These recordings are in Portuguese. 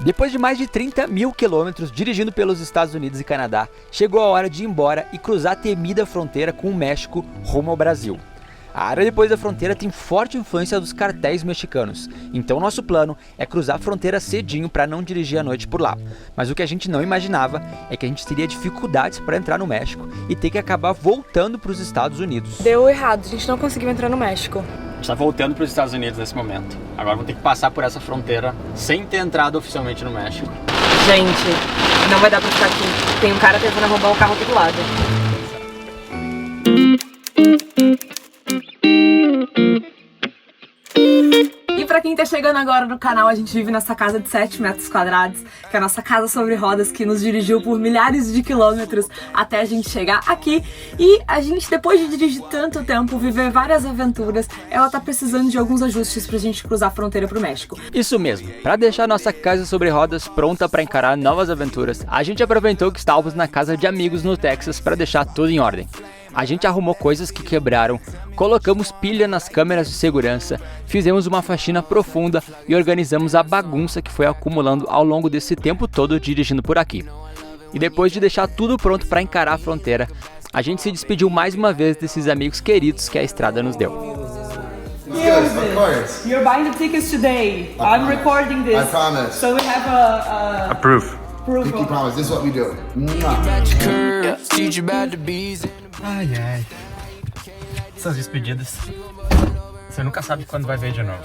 Depois de mais de 30 mil quilômetros dirigindo pelos Estados Unidos e Canadá, chegou a hora de ir embora e cruzar a temida fronteira com o México rumo ao Brasil. A área depois da fronteira tem forte influência dos cartéis mexicanos, então nosso plano é cruzar a fronteira cedinho para não dirigir à noite por lá. Mas o que a gente não imaginava é que a gente teria dificuldades para entrar no México e ter que acabar voltando para os Estados Unidos. Deu errado, a gente não conseguiu entrar no México. A gente está voltando para os Estados Unidos nesse momento. Agora vamos ter que passar por essa fronteira sem ter entrado oficialmente no México. Gente, não vai dar para ficar aqui. Tem um cara tentando roubar o carro aqui do lado. E pra quem tá chegando agora no canal, a gente vive nessa casa de 7 metros quadrados, que é a nossa casa sobre rodas, que nos dirigiu por milhares de quilômetros até a gente chegar aqui. E a gente, depois de dirigir tanto tempo, viver várias aventuras, ela tá precisando de alguns ajustes pra gente cruzar a fronteira pro México. Isso mesmo, para deixar nossa casa sobre rodas pronta para encarar novas aventuras, a gente aproveitou que estávamos na casa de amigos no Texas para deixar tudo em ordem. A gente arrumou coisas que quebraram, colocamos pilha nas câmeras de segurança, fizemos uma faxina profunda e organizamos a bagunça que foi acumulando ao longo desse tempo todo dirigindo por aqui. E depois de deixar tudo pronto para encarar a fronteira, a gente se despediu mais uma vez desses amigos queridos que a estrada nos deu. Yes, of course. You're buying the tickets today. I'm recording this. I promise. So we have a Proof. Pinky promise. This is what we do. Ai, ai. Essas despedidas. Você nunca sabe quando vai ver de novo.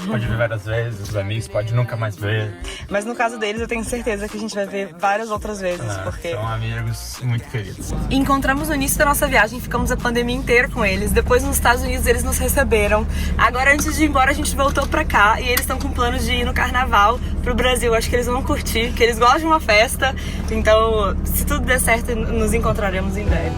Pode ver várias vezes, os amigos pode nunca mais ver. Mas no caso deles eu tenho certeza que a gente vai ver várias outras vezes, porque... São amigos muito queridos. Encontramos no início da nossa viagem, ficamos a pandemia inteira com eles. Depois nos Estados Unidos eles nos receberam. Agora antes de ir embora a gente voltou pra cá e eles estão com planos de ir no carnaval pro Brasil. Acho que eles vão curtir, que eles gostam de uma festa. Então, se tudo der certo, nos encontraremos em breve.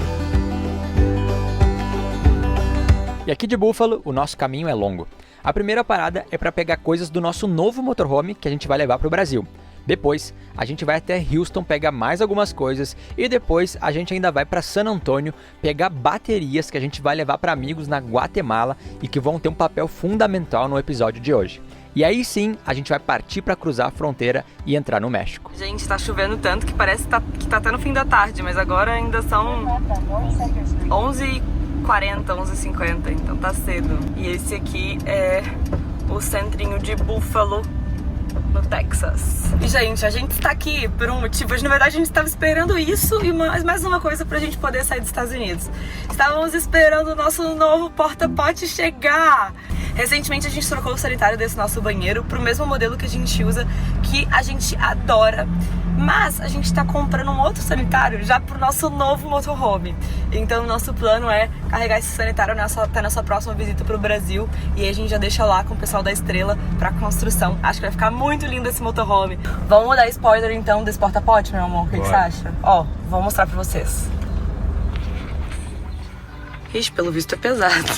E aqui de Buffalo, o nosso caminho é longo. A primeira parada é para pegar coisas do nosso novo motorhome que a gente vai levar para o Brasil. Depois, a gente vai até Houston pegar mais algumas coisas e depois a gente ainda vai para San Antonio pegar baterias que a gente vai levar para amigos na Guatemala e que vão ter um papel fundamental no episódio de hoje. E aí sim, a gente vai partir para cruzar a fronteira e entrar no México. Gente, tá chovendo tanto que parece que tá até no fim da tarde, mas agora ainda são 11h40, 11h50, então tá cedo. E esse aqui é o centrinho de Buffalo, no Texas. E gente, a gente está aqui por um motivo. Na verdade a gente estava esperando isso e mais uma coisa pra gente poder sair dos Estados Unidos. Estávamos esperando o nosso novo porta-pote chegar. Recentemente a gente trocou o sanitário desse nosso banheiro pro mesmo modelo que a gente usa, que a gente adora. Mas a gente tá comprando um outro sanitário já pro nosso novo motorhome. Então o nosso plano é carregar esse sanitário até nossa próxima visita pro Brasil. E aí a gente já deixa lá com o pessoal da Estrela pra construção. Acho que vai ficar muito lindo esse motorhome. Vamos dar spoiler então desse porta-pote, meu amor? O que você acha? Ó, vou mostrar pra vocês. Ixi, pelo visto é pesado.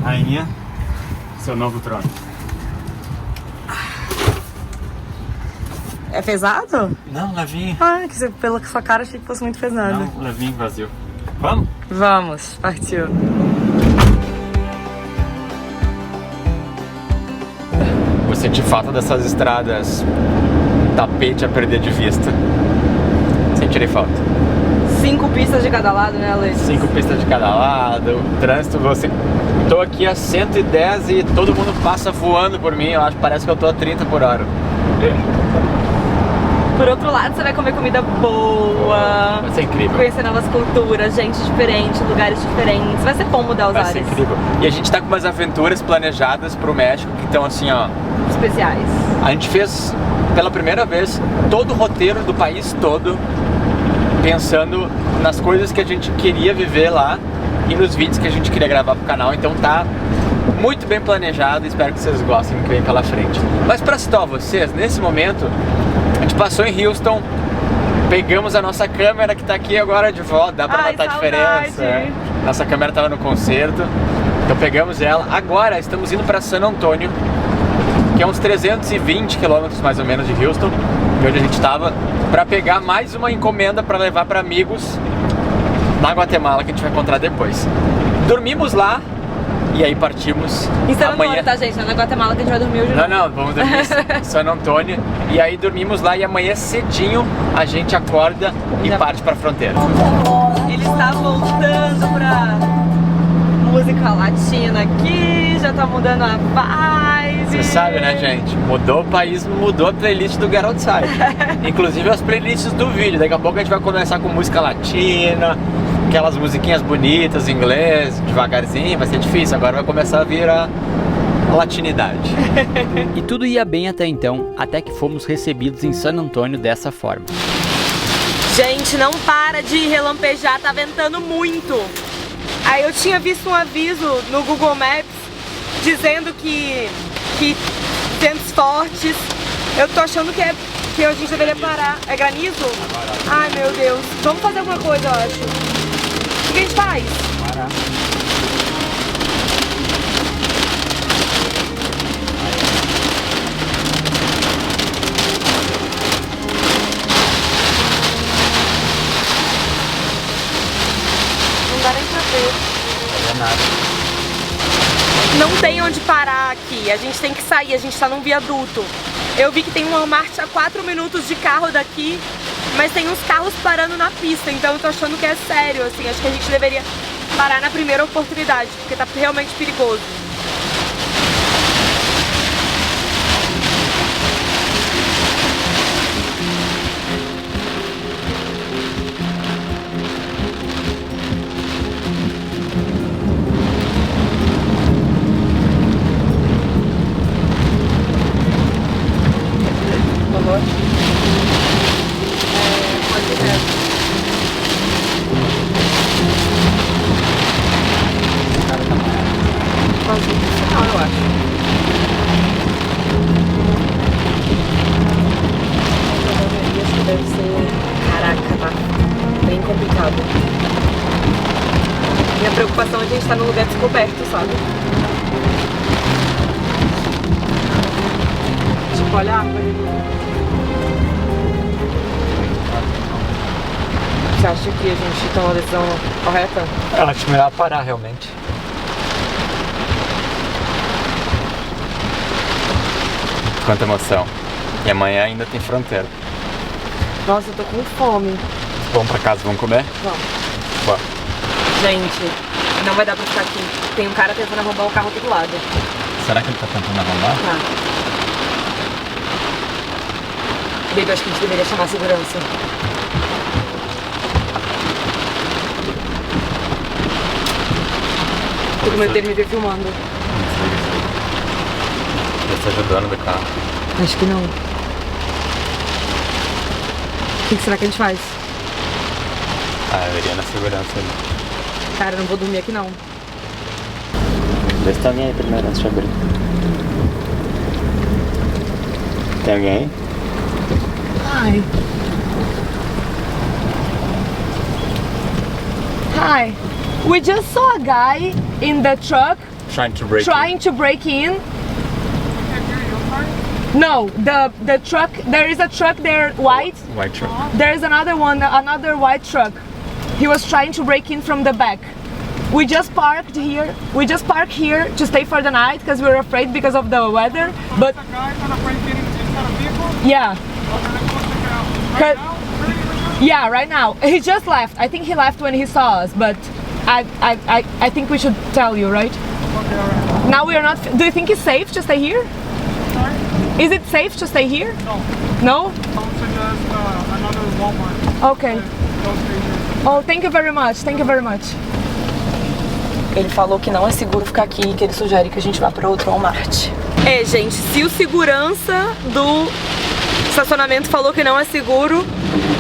Rainha, seu novo trono. É pesado? Não, levinho. Ah, pela sua cara achei que fosse muito pesado. Não, levinho, vazio. Vamos? Vamos, partiu. Vou sentir falta dessas estradas tapete a perder de vista. Sentirei falta. 5 pistas de cada lado, né, Alex? 5 pistas de cada lado, o trânsito, tô aqui a 110 e todo mundo passa voando por mim, eu acho que parece que eu tô a 30 por hora. Por outro lado, você vai comer comida boa. Vai ser incrível. Conhecer novas culturas, gente diferente, lugares diferentes. Vai ser bom mudar os Vai ares. ser incrível. E a gente tá com umas aventuras planejadas pro México que estão assim, ó... Especiais. A gente fez, pela primeira vez, todo o roteiro do país todo, pensando nas coisas que a gente queria viver lá e nos vídeos que a gente queria gravar pro canal. Então tá muito bem planejado e espero que vocês gostem do que vem pela frente. Mas pra citar vocês, nesse momento, a gente passou em Houston, pegamos a nossa câmera que tá aqui agora de volta, dá pra notar a diferença. Né? Nossa câmera tava no concerto, então pegamos ela. Agora estamos indo pra San Antonio, que é uns 320 quilômetros mais ou menos de Houston, de onde a gente tava, pra pegar mais uma encomenda pra levar pra amigos na Guatemala, que a gente vai encontrar depois. Dormimos lá E aí partimos Em San amanhã. Antônio, tá, gente? Na Guatemala que a gente vai dormir hoje. Não, vamos dormir em San Antônio. E aí dormimos lá e amanhã cedinho a gente acorda e parte pra fronteira. Ele está voltando pra música latina aqui, já tá mudando a vibe. Você sabe, né, gente? Mudou o país, mudou a playlist do Get Outside. Inclusive as playlists do vídeo. Daqui a pouco a gente vai começar com música latina, aquelas musiquinhas bonitas em inglês, devagarzinho, vai ser difícil. Agora vai começar a vir a latinidade. E tudo ia bem até então, até que fomos recebidos em San Antônio dessa forma. Gente, não para de relampejar, tá ventando muito. Aí eu tinha visto um aviso no Google Maps dizendo que ventos fortes. Eu tô achando que a gente deveria parar. É granizo? Ai, meu Deus. Vamos fazer alguma coisa, eu acho. O que a gente faz? Parar. Não dá nem pra ver. Não é nada. Não tem onde parar aqui, a gente tem que sair, a gente tá num viaduto. Eu vi que tem um Walmart a 4 minutos de carro daqui, mas tem uns carros parando na pista, então eu tô achando que é sério, assim, acho que a gente deveria parar na primeira oportunidade, porque tá realmente perigoso. Minha preocupação é a gente estar num lugar descoberto, sabe? Tipo, olha a árvore. Você acha que a gente tomou a decisão correta? Eu acho melhor parar realmente. Quanta emoção. E amanhã ainda tem fronteira. Nossa, eu tô com fome. Vamos pra casa, vamos comer? Vamos. Bora. Gente, não vai dar pra ficar aqui. Tem um cara tentando arrombar o carro aqui do lado. Será que ele tá tentando arrombar? Tá. Baby, acho que a gente deveria chamar a segurança. Tô com medo dele me ver filmando. Ele tá ajudando do carro. Acho que não. O que será que a gente faz? Ah, eu iria na segurança ali. Cara, eu não vou dormir aqui não. Vê se tem alguém aí primeiro antes de abrir. Tem alguém aí? Hi. Hi. We just saw a guy in the truck Trying to break to break in. No, the truck, there is a truck there, white. White truck. There is another one, another white truck. He was trying to break in from the back. We just parked here. We just parked here to stay for the night because we were afraid because of the weather. But yeah. Yeah, right now. He just left. I think he left when he saw us, but I think we should tell you, right? Okay, alright. Now we are not. Do you think it's safe to stay here? Sorry? Is it safe to stay here? No. No? I would suggest another Walmart. Okay. Don't stay here. Oh, thank you very much. Thank you very much. Ele falou que não é seguro ficar aqui e que ele sugere que a gente vá para outro Walmart. É, gente, se o segurança do estacionamento falou que não é seguro,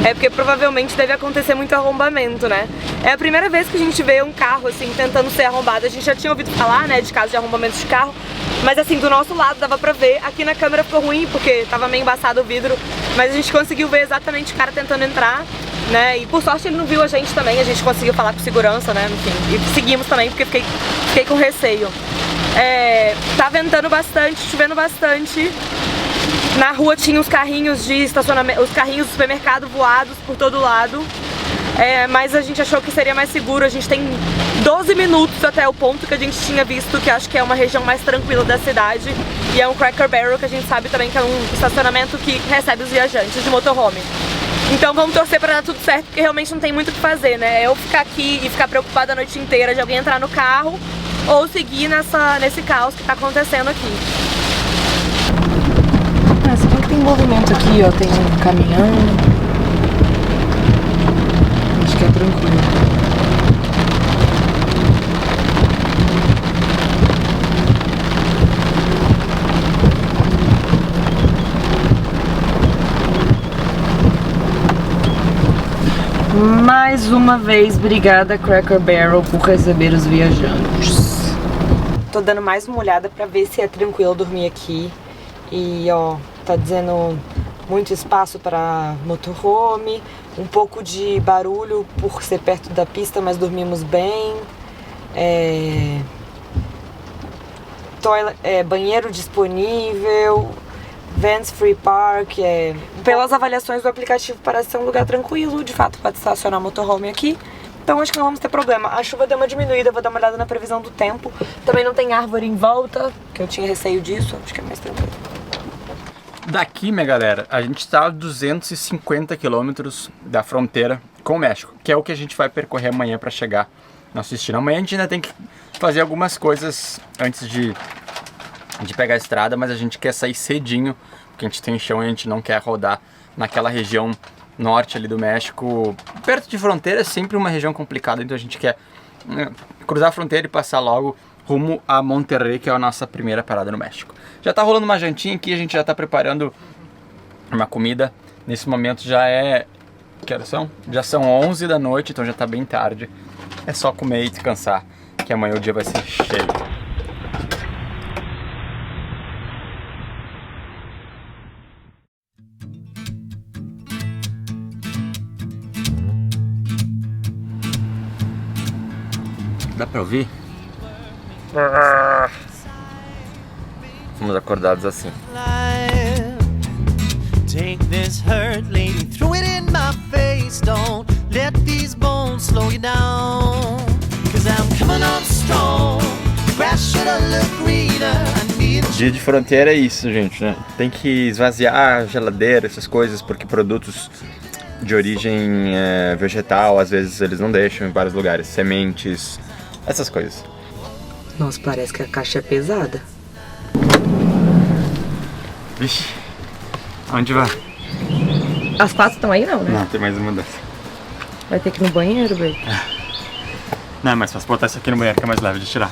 é porque provavelmente deve acontecer muito arrombamento, né? É a primeira vez que a gente vê um carro, assim, tentando ser arrombado. A gente já tinha ouvido falar, né, de casos de arrombamento de carro, mas assim, do nosso lado dava pra ver. Aqui na câmera ficou ruim, porque tava meio embaçado o vidro, mas a gente conseguiu ver exatamente o cara tentando entrar, né? E por sorte ele não viu a gente também, a gente conseguiu falar com segurança, né, enfim. E seguimos também, porque fiquei com receio. Tá ventando bastante, chovendo bastante. Na rua tinha os carrinhos de estacionamento, os carrinhos do supermercado voados por todo lado. mas a gente achou que seria mais seguro. A gente tem 12 minutos até o ponto que a gente tinha visto, que acho que é uma região mais tranquila da cidade. E é um Cracker Barrel, que a gente sabe também que é um estacionamento que recebe os viajantes de motorhome. Então vamos torcer pra dar tudo certo, porque realmente não tem muito o que fazer, né? Eu ficar aqui e ficar preocupada a noite inteira de alguém entrar no carro ou seguir nesse caos que tá acontecendo aqui. Você vê que tem movimento aqui, ó, tem um caminhão. Acho que é tranquilo. Mais uma vez, obrigada Cracker Barrel por receber os viajantes. Tô dando mais uma olhada pra ver se é tranquilo dormir aqui. E ó, tá dizendo muito espaço para motorhome, um pouco de barulho por ser perto da pista, mas dormimos bem. Banheiro disponível, Vans Free Park. Pelas avaliações do aplicativo parece ser um lugar tranquilo, de fato pode estacionar motorhome aqui. Então acho que não vamos ter problema. A chuva deu uma diminuída, vou dar uma olhada na previsão do tempo. Também não tem árvore em volta, que eu tinha receio disso, acho que é mais tranquilo. Daqui, minha galera, a gente está a 250 quilômetros da fronteira com o México, que é o que a gente vai percorrer amanhã para chegar no nosso destino. Amanhã a gente ainda tem que fazer algumas coisas antes de pegar a estrada, mas a gente quer sair cedinho, porque a gente tem chão e a gente não quer rodar naquela região norte ali do México. Perto de fronteira é sempre uma região complicada, então a gente quer cruzar a fronteira e passar logo rumo a Monterrey, que é a nossa primeira parada no México. Já tá rolando uma jantinha aqui, a gente já tá preparando uma comida. Nesse momento já é... Que horas são? Já são 11 da noite, então já tá bem tarde. É só comer e descansar, que amanhã o dia vai ser cheio. Dá pra ouvir? Fomos acordados assim. Take this hurt, lady, throw it in my face. Don't let these bones slow you down. 'Cause I'm coming on strong. Grass should look greener. I need. Dia de fronteira é isso, gente, né? Tem que esvaziar a geladeira, essas coisas, porque produtos de origem vegetal, às vezes eles não deixam em vários lugares. Sementes, essas coisas. Nossa, parece que a caixa é pesada. Vixe, onde vai? As 4 estão aí não, né? Não, tem mais uma dessa. Vai ter que ir no banheiro, baby. Não, mas posso botar isso aqui no banheiro que é mais leve de tirar.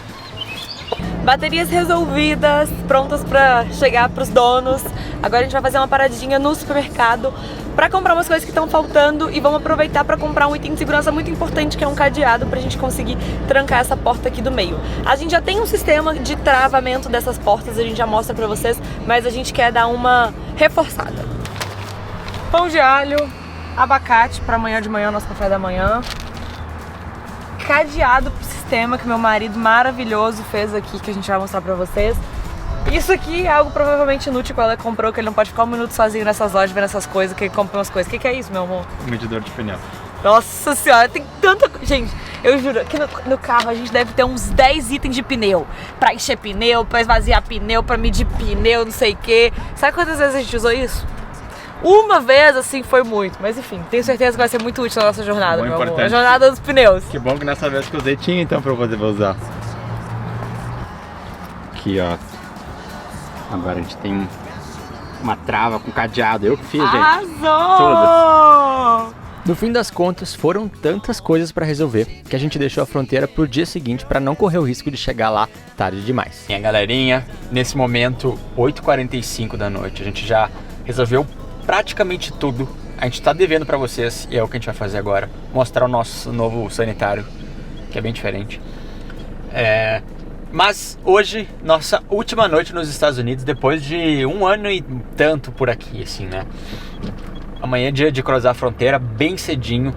Baterias resolvidas, prontas pra chegar pros donos. Agora a gente vai fazer uma paradinha no supermercado pra comprar umas coisas que estão faltando e vamos aproveitar pra comprar um item de segurança muito importante, que é um cadeado, pra gente conseguir trancar essa porta aqui do meio. A gente já tem um sistema de travamento dessas portas, a gente já mostra pra vocês, mas a gente quer dar uma reforçada. Pão de alho, abacate pra amanhã de manhã, nosso café da manhã. Cadeado pro sistema que meu marido maravilhoso fez aqui, que a gente vai mostrar pra vocês. Isso aqui é algo provavelmente inútil que ela comprou, que ele não pode ficar um minuto sozinho nessas lojas vendo essas coisas, que ele compra umas coisas. O que é isso, meu amor? Medidor de pneu. Nossa senhora, tem tanta coisa. Gente, eu juro que no carro a gente deve ter uns 10 itens de pneu. Pra encher pneu, pra esvaziar pneu, pra medir pneu, não sei o que. Sabe quantas vezes a gente usou isso? Uma vez, assim, foi muito. Mas enfim, tenho certeza que vai ser muito útil na nossa jornada, meu amor. A jornada dos pneus. Que bom que nessa vez que eu usei tinha então pra eu poder usar. Aqui, ó. Agora a gente tem uma trava com cadeado. Eu que fiz, gente. Arrasou! Todas. No fim das contas, foram tantas coisas para resolver que a gente deixou a fronteira pro dia seguinte para não correr o risco de chegar lá tarde demais. E a galerinha, nesse momento, 8h45 da noite, a gente já resolveu praticamente tudo. A gente tá devendo para vocês, e é o que a gente vai fazer agora, mostrar o nosso novo sanitário, que é bem diferente. Mas hoje, nossa última noite nos Estados Unidos, depois de 1 ano e tanto por aqui, assim, né? Amanhã é dia de cruzar a fronteira, bem cedinho.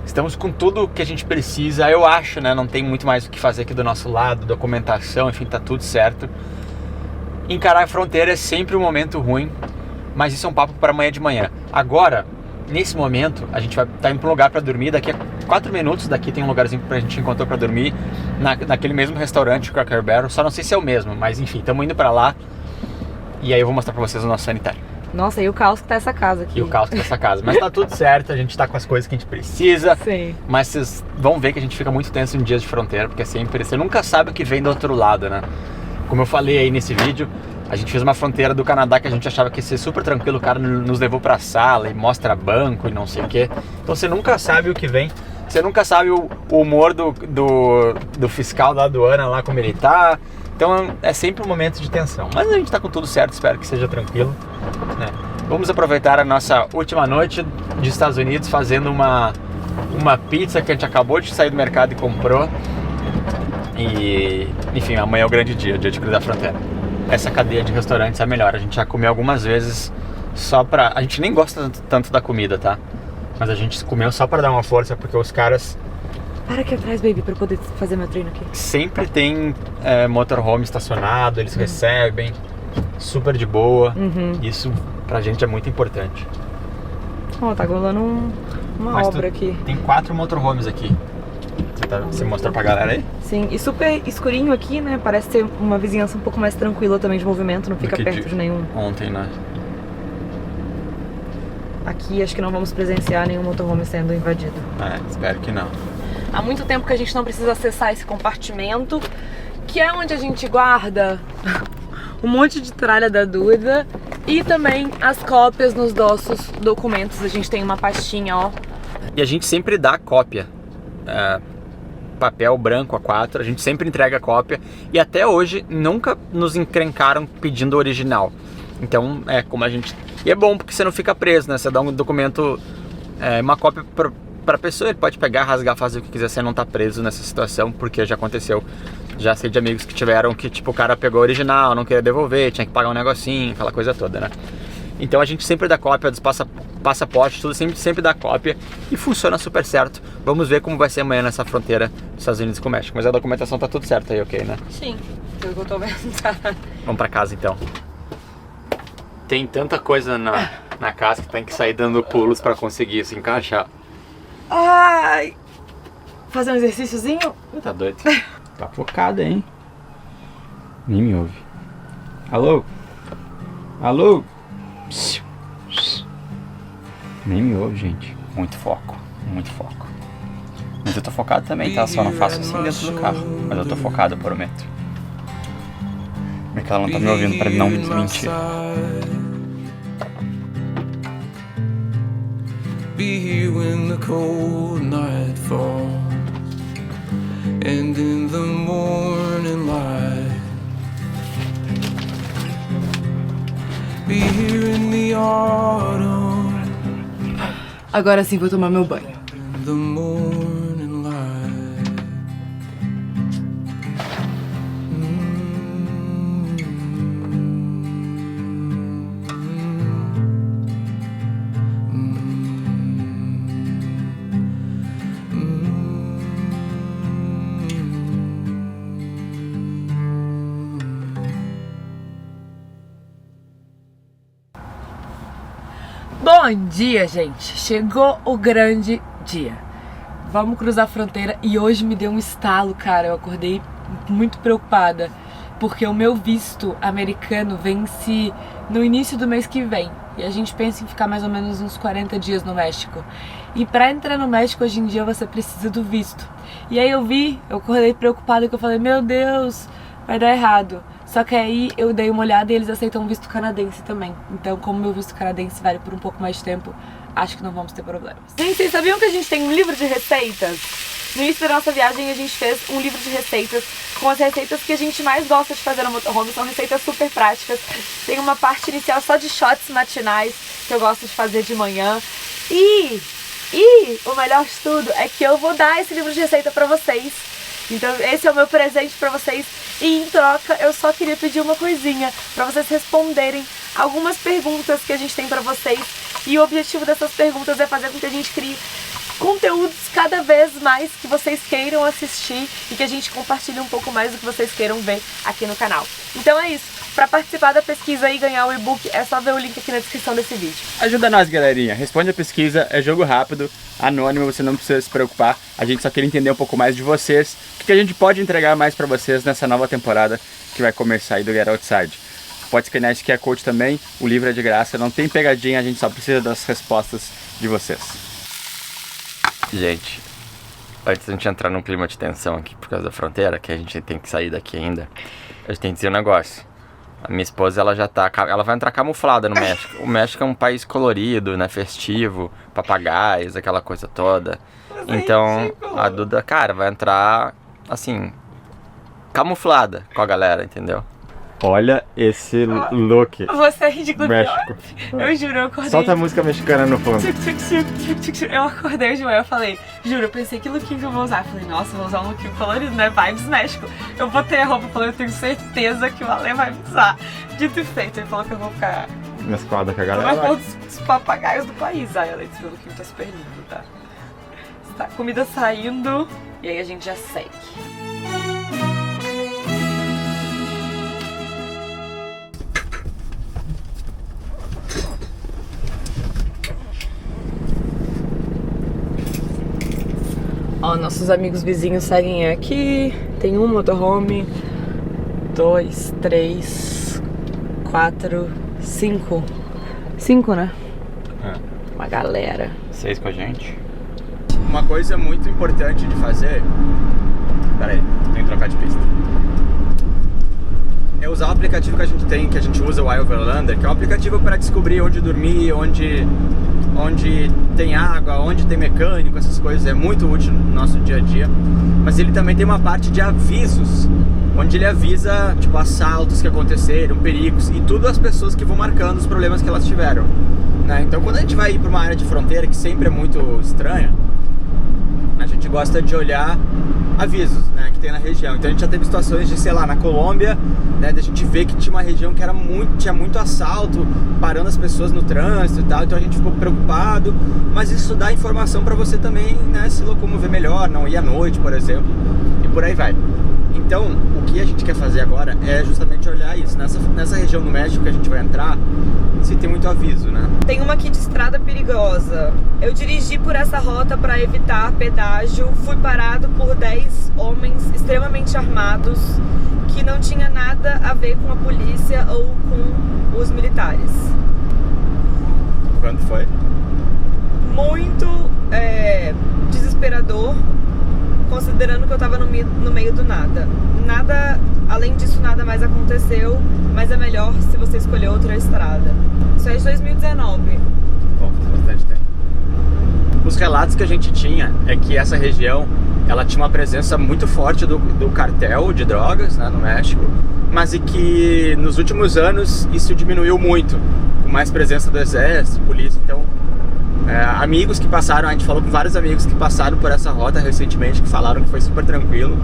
Estamos com tudo que a gente precisa, eu acho, né? Não tem muito mais o que fazer aqui do nosso lado, documentação, enfim, tá tudo certo. Encarar a fronteira é sempre um momento ruim, mas isso é um papo para amanhã de manhã. Agora, nesse momento, a gente vai estar indo para um lugar para dormir. Daqui a 4 minutos daqui tem um lugarzinho que a gente encontrou para dormir, naquele mesmo restaurante, o Cracker Barrel. Só não sei se é o mesmo, mas enfim, estamos indo para lá. E aí eu vou mostrar para vocês o nosso sanitário. Nossa, e o caos que tá essa casa aqui. E o caos que tá essa casa. Mas tá tudo certo, a gente tá com as coisas que a gente precisa. Sim. Mas vocês vão ver que a gente fica muito tenso em dias de fronteira, porque sempre, você nunca sabe o que vem do outro lado, né? Como eu falei aí nesse vídeo, a gente fez uma fronteira do Canadá que a gente achava que ia ser super tranquilo. O cara nos levou pra sala e mostra banco e não sei o que. Então você nunca sabe o que vem. Você nunca sabe o humor do fiscal da aduana lá, como ele tá. Então é sempre um momento de tensão. Mas a gente tá com tudo certo, espero que seja tranquilo, né? Vamos aproveitar a nossa última noite dos Estados Unidos fazendo uma pizza que a gente acabou de sair do mercado e comprou. E enfim, amanhã é o grande dia, o dia de cruzar a fronteira. Essa cadeia de restaurantes é a melhor. A gente já comeu algumas vezes só pra... A gente nem gosta tanto da comida, tá? Mas a gente comeu só pra dar uma força, porque os caras... Para aqui atrás, baby, pra eu poder fazer meu treino aqui. Sempre tem motorhome estacionado, eles recebem, super de boa. Isso pra gente é muito importante. Ó, tá rolando uma obra aqui. Tem 4 motorhomes aqui. Você mostrou pra galera aí? Sim, e super escurinho aqui, né? Parece ter uma vizinhança um pouco mais tranquila também de movimento, não fica perto de nenhum. Ontem, né? Aqui acho que não vamos presenciar nenhum motorhome sendo invadido. Espero que não. Há muito tempo que a gente não precisa acessar esse compartimento, que é onde a gente guarda um monte de tralha da Duda e também as cópias nos nossos documentos. A gente tem uma pastinha, ó. E a gente sempre dá cópia. Papel branco A4, a gente sempre entrega a cópia. E até hoje nunca nos encrencaram pedindo o original. Então como a gente... E é bom porque você não fica preso, né? Você dá um documento, uma cópia pra pessoa, ele pode pegar, rasgar, fazer o que quiser, você não tá preso nessa situação, porque já aconteceu. Já sei de amigos que tiveram que, tipo, o cara pegou o original, não queria devolver, tinha que pagar um negocinho, aquela coisa toda, né? Então a gente sempre dá cópia dos passaportes, tudo, sempre dá cópia e funciona super certo. Vamos ver como vai ser amanhã nessa fronteira dos Estados Unidos com o México. Mas a documentação tá tudo certo aí, ok, né? Sim, pelo que eu tô vendo. Vamos pra casa então. Tem tanta coisa na casa que tem que sair dando pulos pra conseguir se encaixar. Ai! Fazer um exercíciozinho? Tá doido? Tá focada, hein? Nem me ouve. Alô? Alô? Nem me ouve, gente. Muito foco, muito foco. Mas eu tô focado também, tá? Só não faço assim dentro do carro. Mas eu tô focado, eu prometo. Como é que ela não tá me ouvindo pra não me desmentir? Be here when the cold night falls, and in the morning light. Be here in the autumn. Agora sim vou tomar meu banho. In the morning light. Bom dia, gente! Chegou o grande dia. Vamos cruzar a fronteira e hoje me deu um estalo, cara. Eu acordei muito preocupada porque o meu visto americano vence no início do mês que vem. E a gente pensa em ficar mais ou menos uns 40 dias no México. E pra entrar no México hoje em dia você precisa do visto. E aí eu acordei preocupada que eu falei, meu Deus, vai dar errado. Só que aí eu dei uma olhada e eles aceitam visto canadense também. Então, como meu visto canadense vale por um pouco mais de tempo, acho que não vamos ter problemas. Gente, vocês sabiam que a gente tem um livro de receitas? No início da nossa viagem a gente fez um livro de receitas com as receitas que a gente mais gosta de fazer no motorhome. São receitas super práticas. Tem uma parte inicial só de shots matinais que eu gosto de fazer de manhã. E o melhor de tudo é que eu vou dar esse livro de receita pra vocês. Então esse é o meu presente pra vocês. E em troca eu só queria pedir uma coisinha, pra vocês responderem algumas perguntas que a gente tem pra vocês. E o objetivo dessas perguntas é fazer com que a gente crie conteúdos cada vez mais que vocês queiram assistir e que a gente compartilhe um pouco mais do que vocês queiram ver aqui no canal. Então é isso. Pra participar da pesquisa e ganhar o e-book, é só ver o link aqui na descrição desse vídeo. Ajuda nós, galerinha. Responde a pesquisa, é jogo rápido, anônimo, você não precisa se preocupar. A gente só quer entender um pouco mais de vocês, o que a gente pode entregar mais pra vocês nessa nova temporada que vai começar aí do Get Outside. Pode escanear esse QR Code também, o livro é de graça, não tem pegadinha, a gente só precisa das respostas de vocês. Gente, antes de a gente entrar num clima de tensão aqui por causa da fronteira, que a gente tem que sair daqui ainda, a gente tem que dizer um negócio. A minha esposa, ela vai entrar camuflada no México. O México é um país colorido, né, festivo, papagaios, aquela coisa toda. Então, a Duda, cara, vai entrar, assim, camuflada com a galera, entendeu? Olha esse look. Você é ridículo. México. Eu juro, eu acordei. Solta a música mexicana no fundo. Eu acordei de manhã, eu falei, juro, eu pensei que lookinho que eu vou usar. Eu falei, nossa, eu vou usar um lookinho colorido, né? Vibes México. Eu botei a roupa, falei, eu tenho certeza que o Ale vai me usar. Dito e feito, ele falou que eu vou ficar mesclada com a uma galera. dos papagaios do país. Ai, Ale, esse lookinho tá super lindo, tá? Tá, comida saindo, e aí a gente já segue. Ó, nossos amigos vizinhos seguem aqui. Tem um motorhome, 2, 3, 4, 5. 5, né? É. Uma galera. 6 com a gente. Uma coisa muito importante de fazer... Pera aí, tenho que trocar de pista. É usar o aplicativo que a gente tem, que a gente usa, o iOverlander, que é um aplicativo para descobrir onde dormir, onde tem água, onde tem mecânico, essas coisas. É muito útil no nosso dia a dia. Mas ele também tem uma parte de avisos, onde ele avisa, tipo, assaltos que aconteceram, perigos, e tudo as pessoas que vão marcando os problemas que elas tiveram, né? Então quando a gente vai ir para uma área de fronteira, que sempre é muito estranha, a gente gosta de olhar avisos, né, que tem na região. Então a gente já teve situações de, sei lá, na Colômbia, né, da gente ver que tinha uma região que tinha muito assalto, parando as pessoas no trânsito e tal, então a gente ficou preocupado, mas isso dá informação para você também, né, se locomover melhor, não ir à noite, por exemplo, e por aí vai. Então, o que a gente quer fazer agora é justamente olhar isso, nessa região do México que a gente vai entrar, se tem muito aviso, né? Tem uma aqui de estrada perigosa. Eu dirigi por essa rota para evitar pedágio, fui parado por 10 homens extremamente armados que não tinha nada a ver com a polícia ou com os militares. Quando foi? Muito desesperador, considerando que eu tava no meio do nada. Nada, além disso, nada mais aconteceu, mas é melhor se você escolher outra estrada. Isso é de 2019. Bom, faz bastante tempo. Os relatos que a gente tinha é que essa região, ela tinha uma presença muito forte do cartel de drogas, né, no México, mas e que nos últimos anos isso diminuiu muito, com mais presença do exército, polícia. Então, amigos que passaram, a gente falou com vários amigos que passaram por essa rota recentemente, que falaram que foi super tranquilo,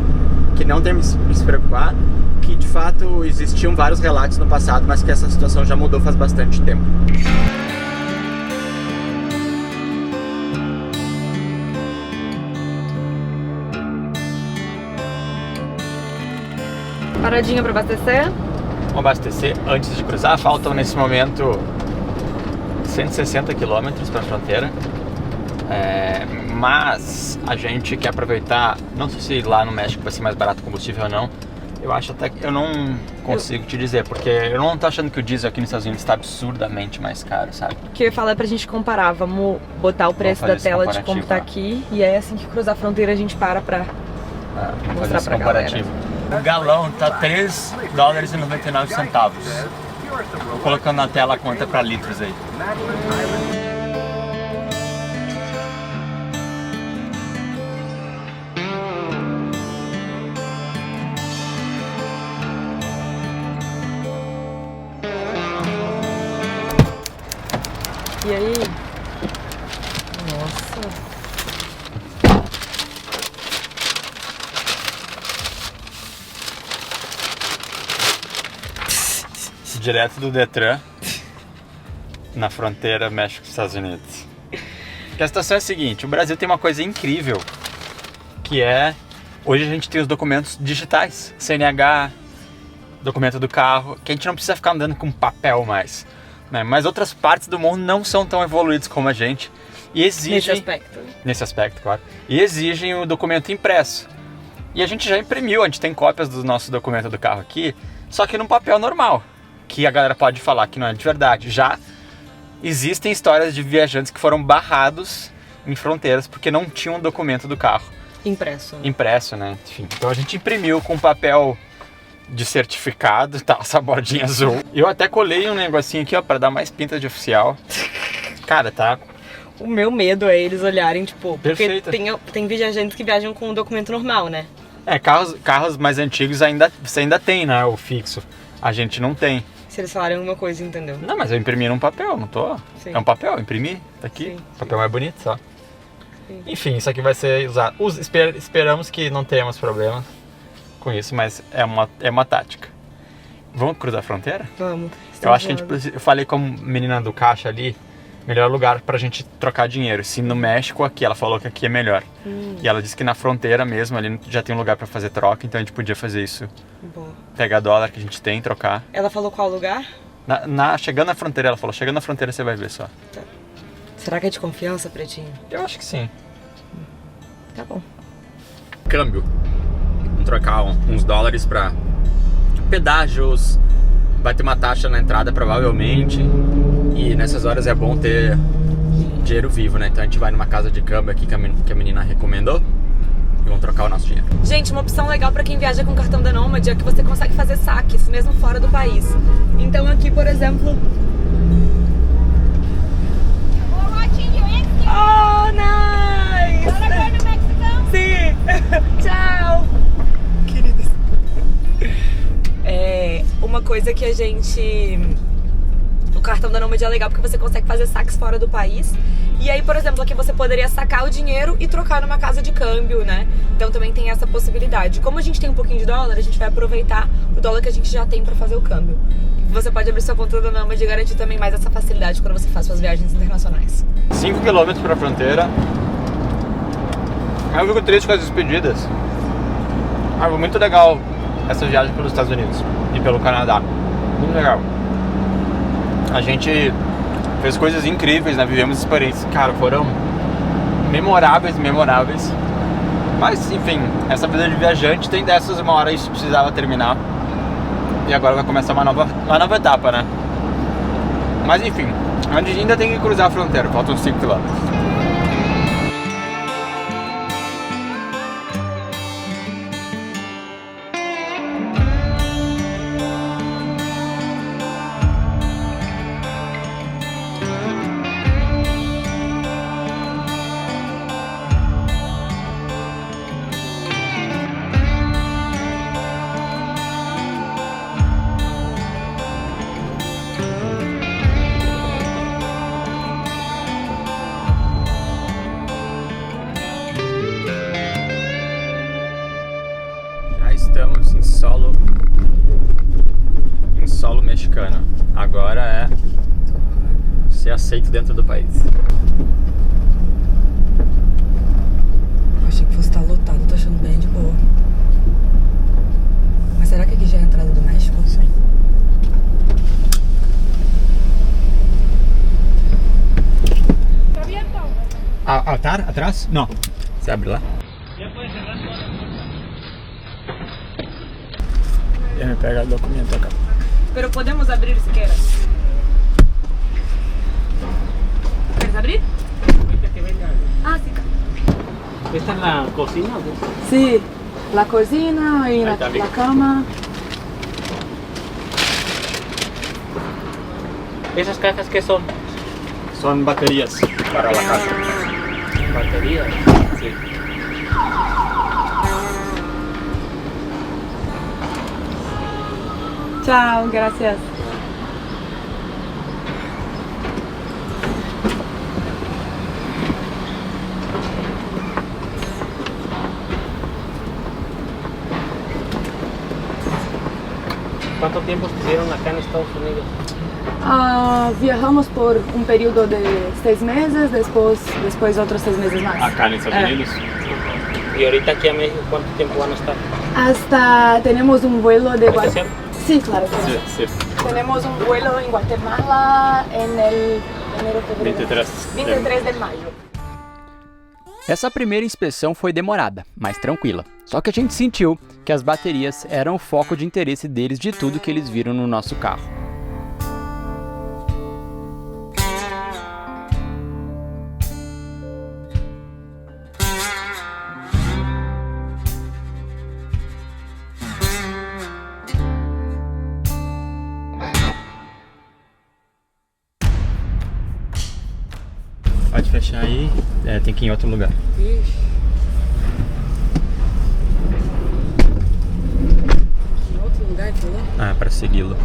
que não tem que se preocupar, que de fato existiam vários relatos no passado, mas que essa situação já mudou faz bastante tempo. Paradinha para abastecer? Vamos abastecer antes de cruzar. Faltam nesse momento 160 quilômetros para a fronteira, mas a gente quer aproveitar, não sei se lá no México vai ser mais barato o combustível ou não. Eu acho até que eu não consigo te dizer, porque eu não tô achando que o diesel aqui nos Estados Unidos está absurdamente mais caro, sabe? O que eu ia falar é pra gente comparar, vamos botar o preço da tela de como tá aqui, e aí assim que cruzar a fronteira a gente para pra mostrar pra galera. O galão tá $3,99. Vou colocando na tela a conta pra litros aí. E aí? Nossa. Direto do Detran, na fronteira México-Estados Unidos. Que a situação é a seguinte, o Brasil tem uma coisa incrível, que é, hoje a gente tem os documentos digitais, CNH, documento do carro, que a gente não precisa ficar andando com papel mais, né? Mas outras partes do mundo não são tão evoluídas como a gente e exigem... Nesse aspecto, claro. E exigem o documento impresso. E a gente já imprimiu, a gente tem cópias do nosso documento do carro aqui, só que num papel normal, que a galera pode falar que não é de verdade. Já existem histórias de viajantes que foram barrados em fronteiras porque não tinham o documento do carro. Impresso, né? Enfim, então a gente imprimiu com papel de certificado, tá? Essa bordinha azul. Eu até colei um negocinho aqui, ó, pra dar mais pinta de oficial. Cara, tá... O meu medo é eles olharem, tipo... Perfeito. Porque tem viajantes que viajam com um documento normal, né? Carros mais antigos você ainda tem, né? O fixo. A gente não tem. Se eles falarem alguma coisa, entendeu? Não, mas eu imprimi num papel, não tô... Sim. É um papel, eu imprimi, tá aqui. Sim, o papel mais bonito, só. Sim. Enfim, isso aqui vai ser usado. Esperamos que não tenhamos problemas com isso, mas é uma tática. Vamos cruzar a fronteira? Vamos. Eu acho que eu falei com a menina do caixa ali, melhor lugar pra gente trocar dinheiro. Se no México, aqui, ela falou que aqui é melhor. E ela disse que na fronteira mesmo, ali já tem um lugar pra fazer troca, então a gente podia fazer isso. Boa. Pegar dólar que a gente tem, trocar. Ela falou qual lugar? Chegando na fronteira, ela falou, chegando na fronteira você vai ver só. Tá. Será que é de confiança, Pretinho? Eu acho que sim. Tá bom. Câmbio. Vamos trocar uns dólares pra pedágios. Vai ter uma taxa na entrada provavelmente. E nessas horas é bom ter dinheiro vivo, né? Então a gente vai numa casa de câmbio aqui que a menina recomendou e vamos trocar o nosso dinheiro. Gente, uma opção legal pra quem viaja com cartão da Nomad é que você consegue fazer saques mesmo fora do país. Então aqui, por exemplo... Oh, nice! Sim! Tchau! Queridos. Uma coisa que a gente... O cartão da Nomad é legal porque você consegue fazer saques fora do país. E aí, por exemplo, aqui você poderia sacar o dinheiro e trocar numa casa de câmbio, né? Então também tem essa possibilidade. Como a gente tem um pouquinho de dólar, a gente vai aproveitar o dólar que a gente já tem pra fazer o câmbio. Você pode abrir sua conta da Nomad e garantir também mais essa facilidade quando você faz suas viagens internacionais. 5 km pra fronteira. Eu fico triste com as despedidas. Foi muito legal essa viagem pelos Estados Unidos e pelo Canadá. Muito legal. A gente fez coisas incríveis, né? Vivemos experiências, cara, foram memoráveis. Mas, enfim, essa vida de viajante tem dessas, uma hora isso precisava terminar. E agora vai começar uma nova etapa, né? Mas, enfim, a gente ainda tem que cruzar a fronteira, faltam 5 km. Estamos em solo mexicano. Agora é ser aceito dentro do país. Eu achei que fosse estar lotado, tô achando bem de boa. Mas será que aqui já é a entrada do México? Sim. Altar atrás? Não. Você abre lá? Déjame pegar el documento acá. Pero podemos abrir si quieres. ¿Quieres abrir? Ah, sí. ¿Esta es la cocina? Sí, la cocina y la cama. ¿Esas cajas qué son? Son baterías para la casa. Baterías. Sí. Chao, gracias. ¿Cuánto tiempo estuvieron acá en Estados Unidos? Viajamos por un periodo de 6 meses, después otros 6 meses más. Acá en Estados Unidos. Y ahorita aquí a México, ¿cuánto tiempo van a estar? Hasta tenemos un vuelo de... Sí, claro que sí. Tenemos un vuelo en Guatemala en el enero, febrero. 23 de maio. Essa primeira inspeção foi demorada, mas tranquila. Só que a gente sentiu que as baterias eram o foco de interesse deles de tudo que eles viram no nosso carro. Pode fechar aí, tem que ir em outro lugar. Ixi. Em outro lugar, entendeu? Ah, para segui-lo.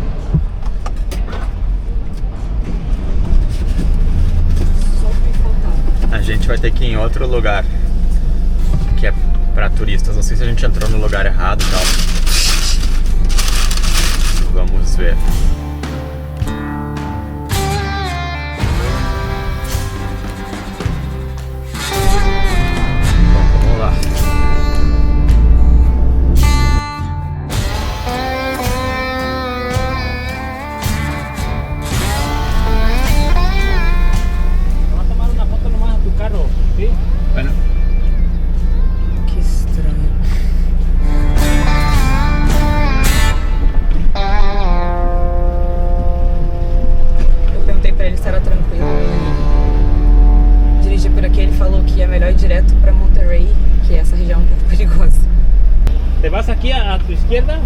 Só que faltava. A gente vai ter que ir em outro lugar, que é para turistas. Não sei se a gente entrou no lugar errado e tal. Vamos ver. Que estranho. Eu perguntei pra ele se era tranquilo e dirigir por aqui. Ele falou que é melhor ir direto pra Monterrey, que essa região é um pouco perigosa. Te vas aquí a tu izquierda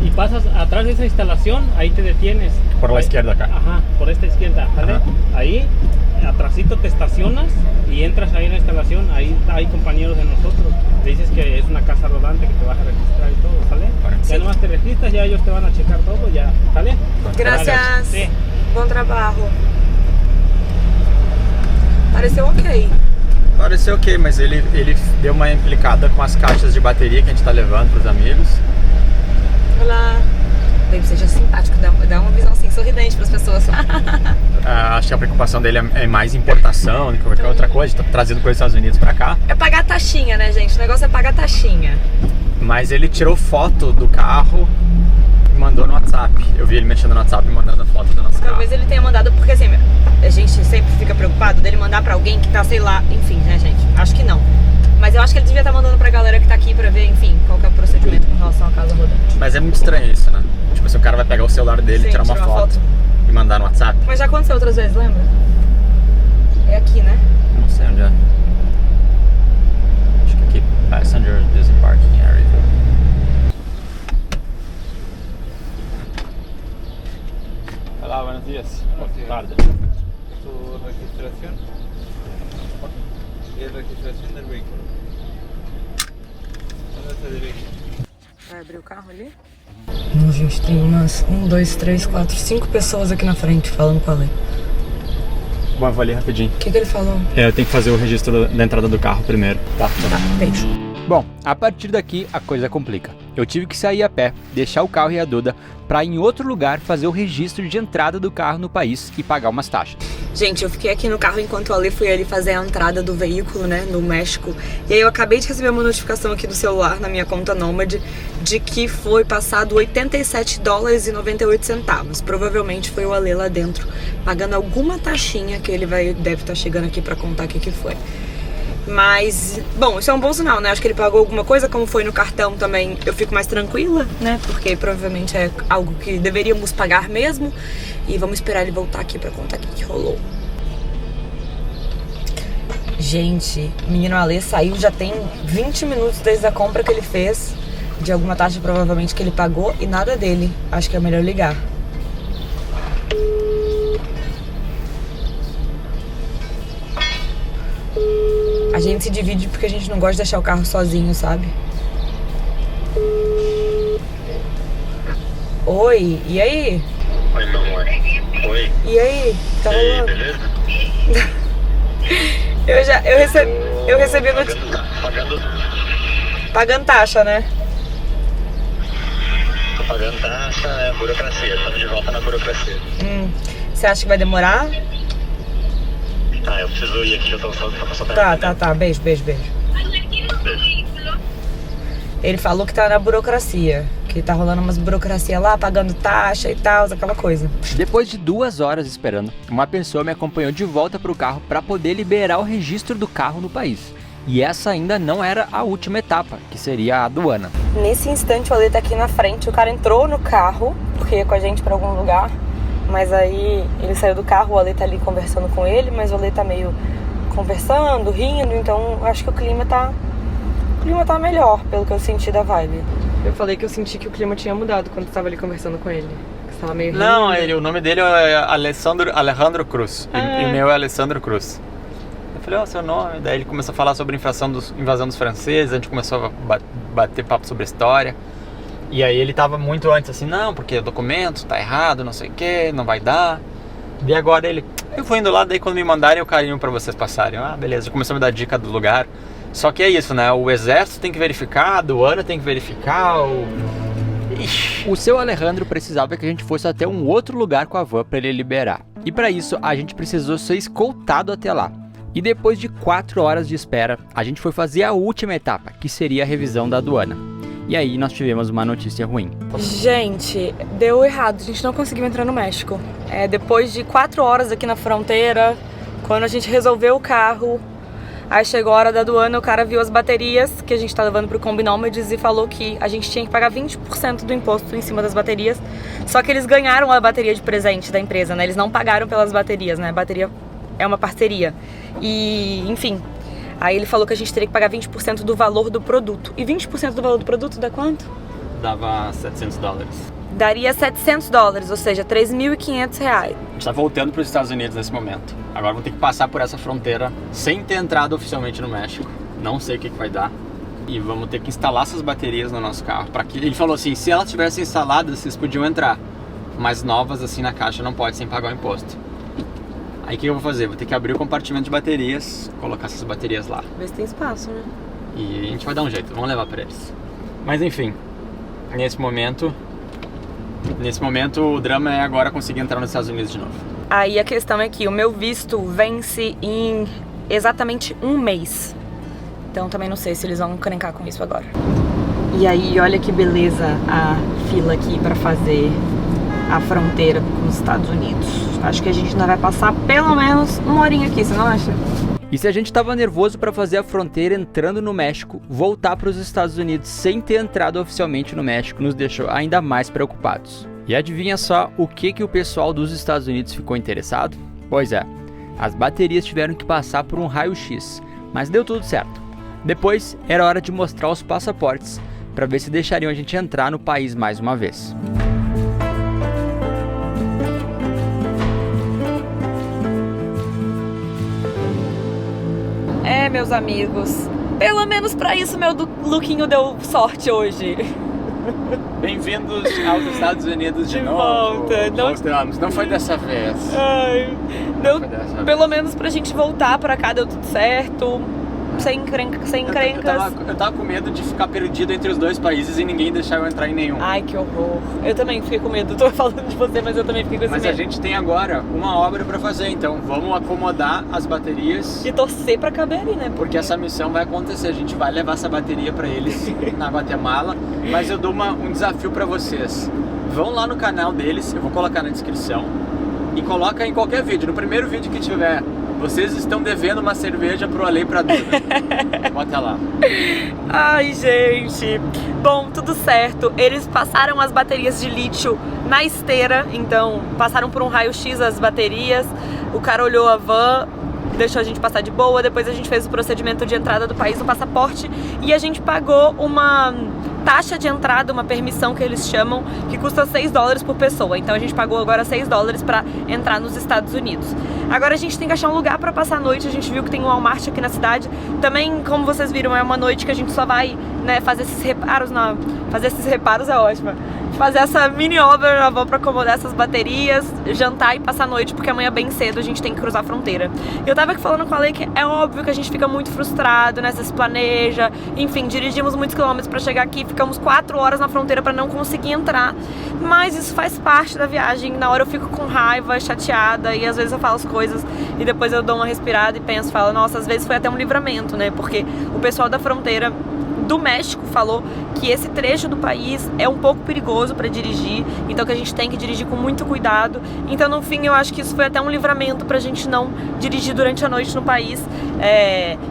y pasas atrás de esa instalación, ahí te detienes. Por la izquierda acá. Ajá, por esta izquierda, ¿vale? Ajá. Ahí, atrásito te estacionas y entras ahí en la instalación, ahí hay compañeros de nosotros. Le dices que es una casa rodante que te vas a registrar y todo, ¿sale? Bueno, ya sí. nomás te registras, ya ellos te van a checar todo, ya, ¿sale? Gracias. Sí. Bom trabalho. Pareceu ok. Pareceu ok, mas ele deu uma implicada com as caixas de bateria que a gente tá levando pros amigos. Olá. Baby, seja simpático, dá uma visão assim, sorridente pras pessoas. Acho que a preocupação dele é mais importação do que qualquer outra coisa, tá trazendo coisa dos Estados Unidos pra cá. É pagar taxinha, né, gente? O negócio é pagar taxinha. Mas ele tirou foto do carro e mandou no WhatsApp. Eu vi ele mexendo no WhatsApp e mandando foto do nosso carro. Talvez ele tenha mandado, porque assim, a gente sempre fica preocupado dele mandar pra alguém que tá, sei lá, enfim, né, gente? Acho que não. Mas eu acho que ele devia estar mandando pra galera que tá aqui pra ver, enfim, qual que é o procedimento com relação à casa rodante. Mas é muito estranho isso, né? Tipo assim, o cara vai pegar o celular dele, Sim, tirar uma foto e mandar no WhatsApp. Mas já aconteceu outras vezes, lembra? É aqui, né? Não sei onde é. Acho que aqui, Passenger Disembarking Area. Olá, buenos días. Boa tarde. Su registración y registración del vehículo. ¿Dónde se dirige? Vai abrir o carro ali? Não, gente, tem umas 1, 2, 3, 4, 5 pessoas aqui na frente falando com a Lê. Bom, eu vou ali rapidinho. O que ele falou? Eu tenho que fazer o registro da entrada do carro primeiro. Tá, beijo. Bom, a partir daqui a coisa complica. Eu tive que sair a pé, deixar o carro e a Duda para em outro lugar fazer o registro de entrada do carro no país e pagar umas taxas. Gente, eu fiquei aqui no carro enquanto a Lê foi ali fazer a entrada do veículo, né, no México. E aí eu acabei de receber uma notificação aqui do celular, na minha conta Nômade, de que foi passado $87,98. Provavelmente foi o Alê lá dentro, pagando alguma taxinha que ele deve estar chegando aqui pra contar o que foi. Mas, bom, isso é um bom sinal, né? Acho que ele pagou alguma coisa, como foi no cartão também, eu fico mais tranquila, né? Porque provavelmente é algo que deveríamos pagar mesmo. E vamos esperar ele voltar aqui pra contar o que rolou. Gente, o menino Alê saiu já tem 20 minutos desde a compra que ele fez, de alguma taxa provavelmente que ele pagou, e nada dele. Acho que é melhor ligar. A gente se divide porque a gente não gosta de deixar o carro sozinho, sabe? Oi, e aí? Oi, meu amor. Oi. E aí? Tá E aí, rolando? beleza? Eu recebi pagando taxa, né? Tô pagando taxa, é burocracia. Estamos de volta na burocracia. Você acha que vai demorar? Tá, eu preciso ir aqui, eu tô só pra passar. Tá. Beijo. Beijo. Ele falou que tá na burocracia, que tá rolando umas burocracia lá, pagando taxa e tal, aquela coisa. Depois de 2 horas esperando, uma pessoa me acompanhou de volta pro carro para poder liberar o registro do carro no país. E essa ainda não era a última etapa, que seria a aduana. Nesse instante o Ale tá aqui na frente, o cara entrou no carro, porque ia com a gente pra algum lugar, mas aí ele saiu do carro, o Ale tá ali conversando com ele, mas o Ale tá meio conversando, rindo, então acho que o clima tá melhor, pelo que eu senti da vibe. Eu falei que eu senti que o clima tinha mudado quando eu tava ali conversando com ele. Você tava meio rindo. Não, o nome dele é Alejandro Cruz, e o meu é Alessandro Cruz. Eu falei, seu nome? Daí ele começou a falar sobre a invasão dos franceses, a gente começou a bater papo sobre a história. E aí ele tava muito antes assim, não, porque o documento tá errado, não sei o que, não vai dar. E agora eu vou indo lá, daí quando me mandarem o carinho pra vocês passarem. Ah, beleza, começou a me dar dica do lugar. Só que é isso, né, o exército tem que verificar, a aduana tem que verificar, O seu Alejandro precisava que a gente fosse até um outro lugar com a van pra ele liberar. E pra isso a gente precisou ser escoltado até lá. E depois de 4 horas de espera, a gente foi fazer a última etapa, que seria a revisão da aduana. E aí nós tivemos uma notícia ruim. Gente, deu errado, a gente não conseguiu entrar no México. Depois de 4 horas aqui na fronteira, quando a gente resolveu o carro, aí chegou a hora da aduana, o cara viu as baterias que a gente tá levando pro Combinômedes e falou que a gente tinha que pagar 20% do imposto em cima das baterias. Só que eles ganharam a bateria de presente da empresa, né? Eles não pagaram pelas baterias, né? A bateria é uma parceria. E, enfim, aí ele falou que a gente teria que pagar 20% do valor do produto. E 20% do valor do produto dá quanto? Dava $700. Daria $700, ou seja, R$3.500. A gente tá voltando para os Estados Unidos nesse momento. Agora vamos ter que passar por essa fronteira sem ter entrado oficialmente no México. Não sei o que vai dar. E vamos ter que instalar essas baterias no nosso carro. Ele falou assim, se elas tivessem instaladas, vocês podiam entrar. Mas novas assim na caixa não pode sem pagar o imposto. Aí o que eu vou fazer? Vou ter que abrir o compartimento de baterias, colocar essas baterias lá. Vê se tem espaço, né? E a gente vai dar um jeito, vamos levar pra eles. Mas enfim, nesse momento o drama é agora conseguir entrar nos Estados Unidos de novo. Aí a questão é que o meu visto vence em exatamente 1 mês. Então também não sei se eles vão encrencar com isso agora. E aí, olha que beleza a fila aqui pra fazer a fronteira com os Estados Unidos. Acho que a gente ainda vai passar pelo menos 1 horinha aqui, você não acha? E se a gente tava nervoso para fazer a fronteira entrando no México, voltar para os Estados Unidos sem ter entrado oficialmente no México nos deixou ainda mais preocupados. E adivinha só o que o pessoal dos Estados Unidos ficou interessado? Pois é, as baterias tiveram que passar por um raio-x, mas deu tudo certo. Depois era hora de mostrar os passaportes para ver se deixariam a gente entrar no país mais uma vez. Meus amigos, pelo menos pra isso meu lookinho deu sorte hoje. Bem-vindos aos Estados Unidos de novo. Volta. Não foi dessa vez. Ai, pelo menos pra gente voltar pra cá deu tudo certo. Sem encrencas. Eu tava com medo de ficar perdido entre os 2 países e ninguém deixar eu entrar em nenhum. Ai, que horror. Eu também fiquei com medo. Tô falando de você, mas eu também fiquei com esse medo. Mas a gente tem agora uma obra pra fazer, então vamos acomodar as baterias. E torcer pra caber ali, né? Porque essa missão vai acontecer. A gente vai levar essa bateria pra eles na Guatemala. Mas eu dou um desafio pra vocês. Vão lá no canal deles, eu vou colocar na descrição. E coloca em qualquer vídeo. No primeiro vídeo que tiver... Vocês estão devendo uma cerveja pro Ale e pra Duda. Bota lá. Ai, gente. Bom, tudo certo. Eles passaram as baterias de lítio na esteira. Então, passaram por um raio-x as baterias. O cara olhou a van, deixou a gente passar de boa. Depois a gente fez o procedimento de entrada do país no passaporte. E a gente pagou uma taxa de entrada, uma permissão que eles chamam, que custa $6 por pessoa. Então a gente pagou agora $6 pra entrar nos Estados Unidos. Agora a gente tem que achar um lugar pra passar a noite. A gente viu que tem um Walmart aqui na cidade. Também, como vocês viram, é uma noite que a gente só vai, né, fazer esses reparos fazer esses reparos é ótimo. Fazer essa mini obra na van pra acomodar essas baterias, jantar e passar a noite, porque amanhã bem cedo a gente tem que cruzar a fronteira. E eu tava aqui falando com a Lei que é óbvio que a gente fica muito frustrado, né, se planeja, enfim, dirigimos muitos quilômetros pra chegar aqui, ficamos 4 horas na fronteira pra não conseguir entrar, mas isso faz parte da viagem. Na hora eu fico com raiva, chateada, e às vezes eu falo as coisas e depois eu dou uma respirada e penso, falo, nossa, às vezes foi até um livramento, né, porque o pessoal da fronteira do México falou que esse trecho do país é um pouco perigoso para dirigir, então que a gente tem que dirigir com muito cuidado. Então no fim eu acho que isso foi até um livramento pra gente não dirigir durante a noite no país.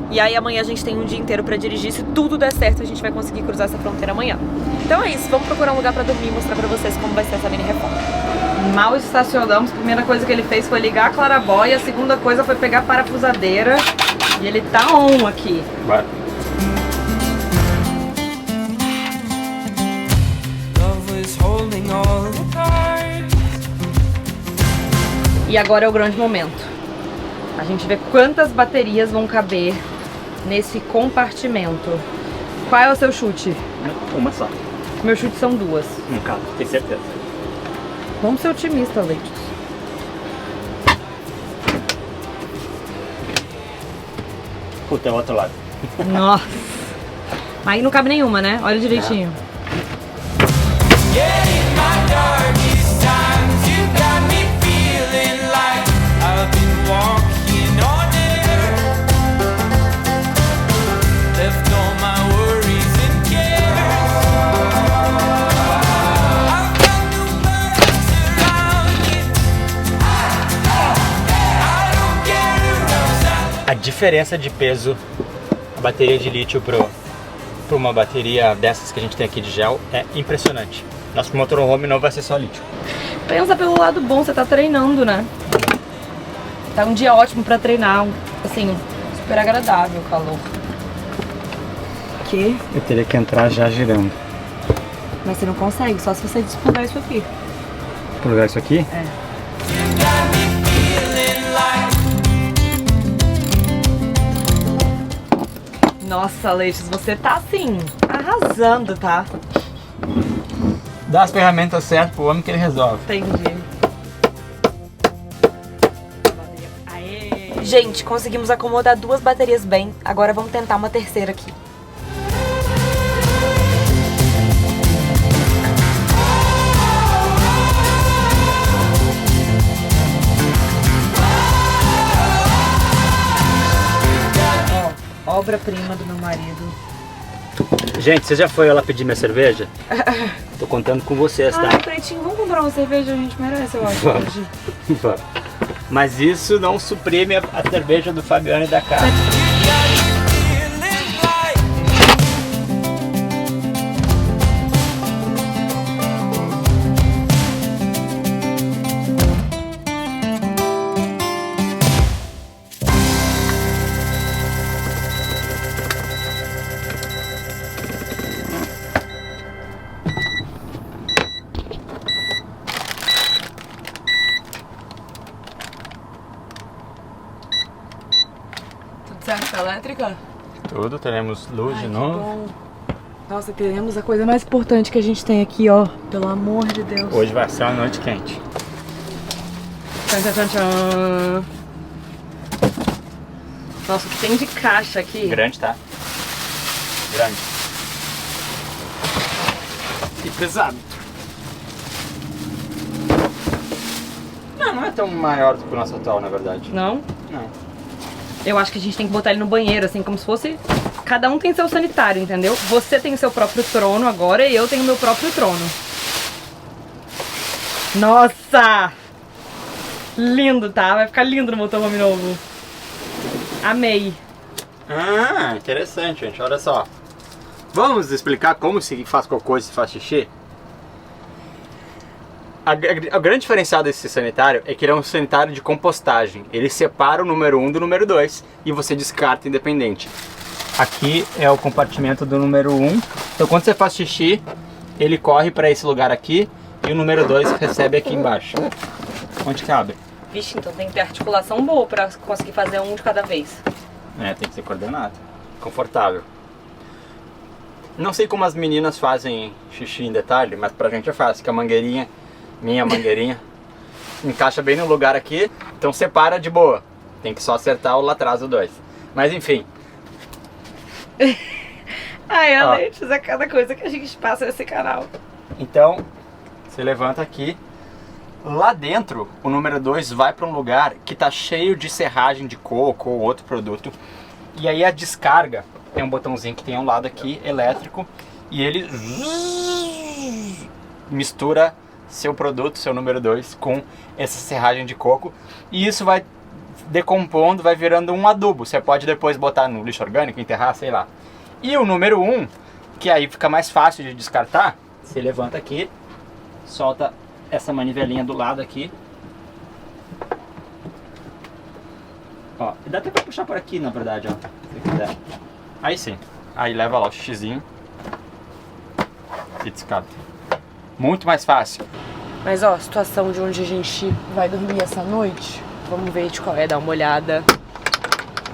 E aí amanhã a gente tem um dia inteiro pra dirigir. Se tudo der certo, a gente vai conseguir cruzar essa fronteira amanhã. Então é isso, vamos procurar um lugar pra dormir e mostrar pra vocês como vai ser essa mini reforma. Mal estacionamos, a primeira coisa que ele fez foi ligar a clarabóia, a segunda coisa foi pegar a parafusadeira e ele tá on aqui. Vai. E agora é o grande momento. A gente vê quantas baterias vão caber nesse compartimento. Qual é o seu chute? Uma só. Meu chute são 2. No caso, tem certeza. Vamos ser otimistas, Leitos. Puta, é o outro lado. Nossa. Aí não cabe nenhuma, né? Olha direitinho. A diferença de peso, a bateria de lítio para uma bateria dessas que a gente tem aqui de gel é impressionante. Nosso motorhome não vai ser só lítio. Pensa pelo lado bom, você tá treinando, né? Tá um dia ótimo pra treinar, assim, super agradável o calor. Que? Eu teria que entrar já girando. Mas você não consegue, só se você desplugar isso aqui. Desplugar isso aqui? É. Nossa, Leitos, você tá assim, arrasando, tá? Dá as ferramentas certas pro homem que ele resolve. Entendi. Aê. Gente, conseguimos acomodar 2 baterias bem. Agora vamos tentar uma terceira aqui. Obra-prima do meu marido. Gente, você já foi lá pedir minha cerveja? Tô contando com vocês, tá? Ah, Pretinho, vamos comprar uma cerveja? A gente merece, eu acho, hoje. Vamos. Mas isso não suprime a cerveja do Fabiano e da Cara. Certo, elétrica? Tudo, teremos luz de novo. Bom. Nossa, teremos a coisa mais importante que a gente tem aqui, ó. Pelo amor de Deus. Hoje vai ser uma noite quente. Tchan, tchan, tchan, tchan. Nossa, o que tem de caixa aqui? Grande, tá? Grande. E pesado. Não é tão maior do que o nosso atual, na verdade. Não? Não. Eu acho que a gente tem que botar ele no banheiro, assim, como se fosse... Cada um tem seu sanitário, entendeu? Você tem o seu próprio trono agora e eu tenho o meu próprio trono. Nossa! Lindo, tá? Vai ficar lindo no motorhome novo. Amei. Ah, interessante, gente. Olha só. Vamos explicar como se faz cocô e se faz xixi? O grande diferencial desse sanitário é que ele é um sanitário de compostagem. Ele separa o número 1 do número 2 e você descarta independente. Aqui é o compartimento do número 1. Então quando você faz xixi, ele corre para esse lugar aqui e o número 2 recebe aqui embaixo. Onde cabe? Vixe, então tem que ter articulação boa pra conseguir fazer um de cada vez. É, tem que ser coordenado. Confortável. Não sei como as meninas fazem xixi em detalhe, mas pra gente é fácil, que a mangueirinha... Minha mangueirinha encaixa bem no lugar aqui, então separa de boa. Tem que só acertar o lá atrás do 2. Mas enfim. Ai, Alex, é cada coisa que a gente passa nesse canal. Então, você levanta aqui. Lá dentro, o número 2 vai para um lugar que tá cheio de serragem de coco ou outro produto. E aí a descarga tem um botãozinho que tem ao lado aqui, elétrico, e ele mistura seu produto, seu número 2, com essa serragem de coco, e isso vai decompondo, vai virando um adubo. Você pode depois botar no lixo orgânico, enterrar, sei lá. E o número 1, que aí fica mais fácil de descartar, você levanta aqui, solta essa manivelinha do lado aqui. Ó, dá até pra puxar por aqui, na verdade, ó, se quiser. Aí sim, aí leva lá o xixizinho e descarta. Muito mais fácil. Mas ó, a situação de onde a gente vai dormir essa noite, vamos ver de qual é, dar uma olhada,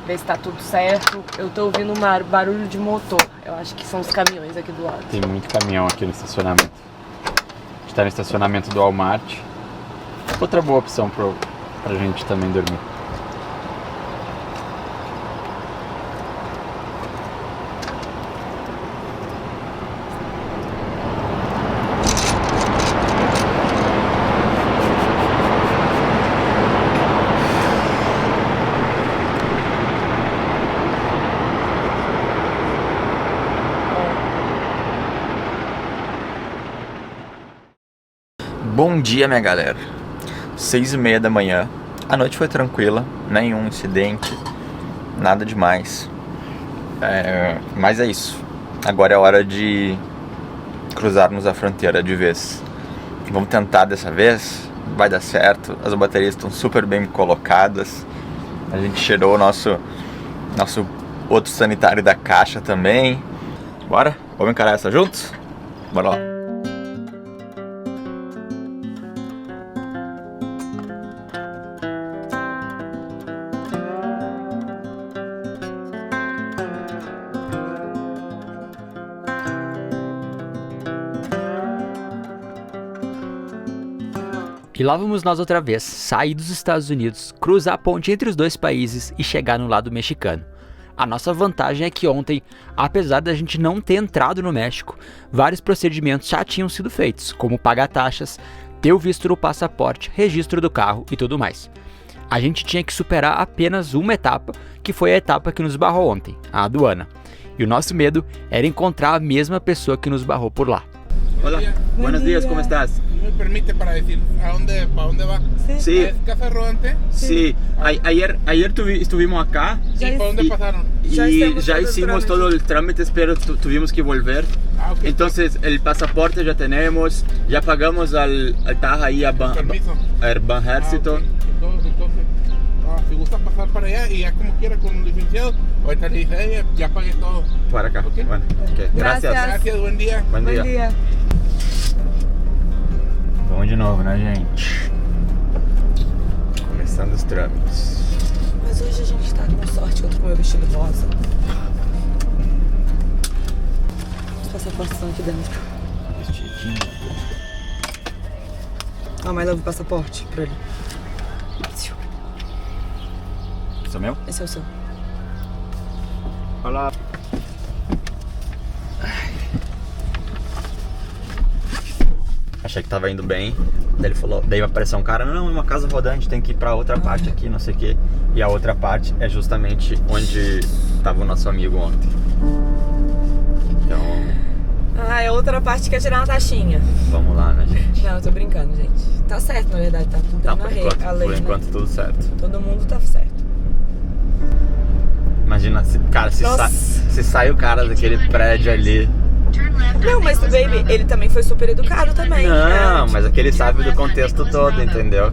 ver se tá tudo certo. Eu tô ouvindo um barulho de motor, eu acho que são os caminhões aqui do lado. Tem muito caminhão aqui no estacionamento. A gente tá no estacionamento do Walmart. Outra boa opção pra gente também dormir. Bom dia, minha galera. 6h30 da manhã. A noite foi tranquila, nenhum incidente, nada demais. Mas é isso. Agora é hora de cruzarmos a fronteira de vez. Vamos tentar dessa vez. Vai dar certo. As baterias estão super bem colocadas. A gente cheirou o nosso outro sanitário da caixa também. Bora? Vamos encarar essa juntos? Bora lá. E lá vamos nós outra vez, sair dos Estados Unidos, cruzar a ponte entre os dois países e chegar no lado mexicano. A nossa vantagem é que ontem, apesar da gente não ter entrado no México, vários procedimentos já tinham sido feitos, como pagar taxas, ter o visto no passaporte, registro do carro e tudo mais. A gente tinha que superar apenas uma etapa, que foi a etapa que nos barrou ontem, a aduana. E o nosso medo era encontrar a mesma pessoa que nos barrou por lá. Hola, buenos días, ¿cómo estás? ¿Me permite para decir para dónde va? Sí. ¿Es Casa Rodante? Sí, ayer estuvimos acá. ¿Y por dónde pasaron? Y ya hicimos todo el trámite, pero tuvimos que volver. Okay. Entonces el pasaporte ya tenemos, ya pagamos al taja ahí a Banjército. Okay. Entonces, si gusta pasar para allá y ya como quiera con un licenciado, ahorita le dice, ya pagué todo. Para acá, okay. Bueno, okay. Gracias. Gracias, buen día. Buen dia. Vamos de novo, né, gente? Começando os trâmites. Mas hoje a gente tá com sorte que eu tô com meu vestido rosa. Os passaportes estão aqui dentro. Vestidinho. Ah, mas leva o passaporte pra ele. Esse é o meu? Esse é o seu. Olá. Achei que tava indo bem. Daí ele falou, daí apareceu um cara, não, é uma casa rodante, tem que ir pra outra parte aqui, não sei o que. E a outra parte é justamente onde tava o nosso amigo ontem. Então... Ah, é outra parte que é tirar uma taxinha. Vamos lá, né, gente? Não, eu tô brincando, gente. Tá certo, na verdade, tá cumprindo a lei, por enquanto né? tudo certo. Todo mundo tá certo. Imagina, cara, se sai o cara daquele prédio ali. Não, mas o Baby, ele também foi super educado também. Não, mas aqui ele sabe do contexto todo, entendeu?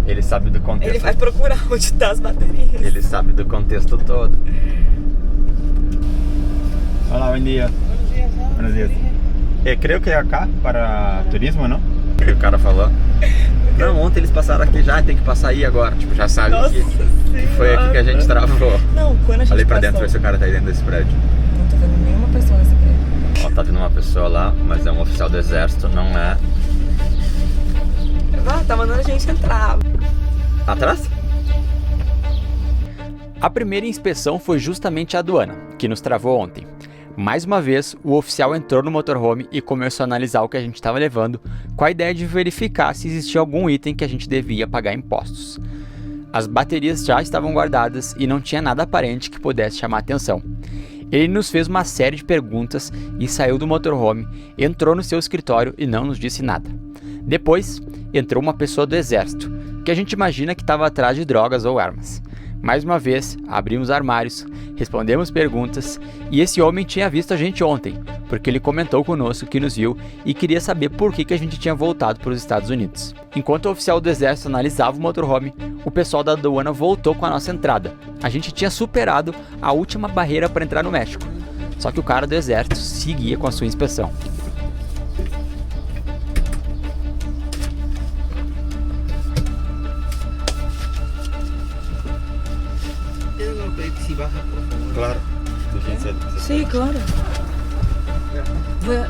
Ele sabe do contexto. Ele vai procurar onde tá as baterias. Ele sabe do contexto todo. Olá, bom dia. Buenos días. Creio que é acá para turismo, não? O cara falou. Não, ontem eles passaram aqui já, tem que passar aí agora. Tipo, já sabe que foi aqui que a gente travou. Não, quando a gente Olha aí pra passou. dentro, ver se o cara tá aí dentro desse prédio. Não tô vendo nenhuma pessoa nesse prédio. Ó, tá vindo uma pessoa lá, mas é um oficial do exército, não é. Ah, tá mandando a gente entrar. Atrás? A primeira inspeção foi justamente a aduana, que nos travou ontem. Mais uma vez, o oficial entrou no motorhome e começou a analisar o que a gente estava levando, com a ideia de verificar se existia algum item que a gente devia pagar impostos. As baterias já estavam guardadas e não tinha nada aparente que pudesse chamar atenção. Ele nos fez uma série de perguntas e saiu do motorhome, entrou no seu escritório e não nos disse nada. Depois, entrou uma pessoa do exército, que a gente imagina que estava atrás de drogas ou armas. Mais uma vez, abrimos armários, respondemos perguntas e esse homem tinha visto a gente ontem, porque ele comentou conosco que nos viu e queria saber por que a gente tinha voltado para os Estados Unidos. Enquanto o oficial do exército analisava o motorhome, o pessoal da aduana voltou com a nossa entrada. A gente tinha superado a última barreira para entrar no México, só que o cara do exército seguia com a sua inspeção. Claro. Sí, claro.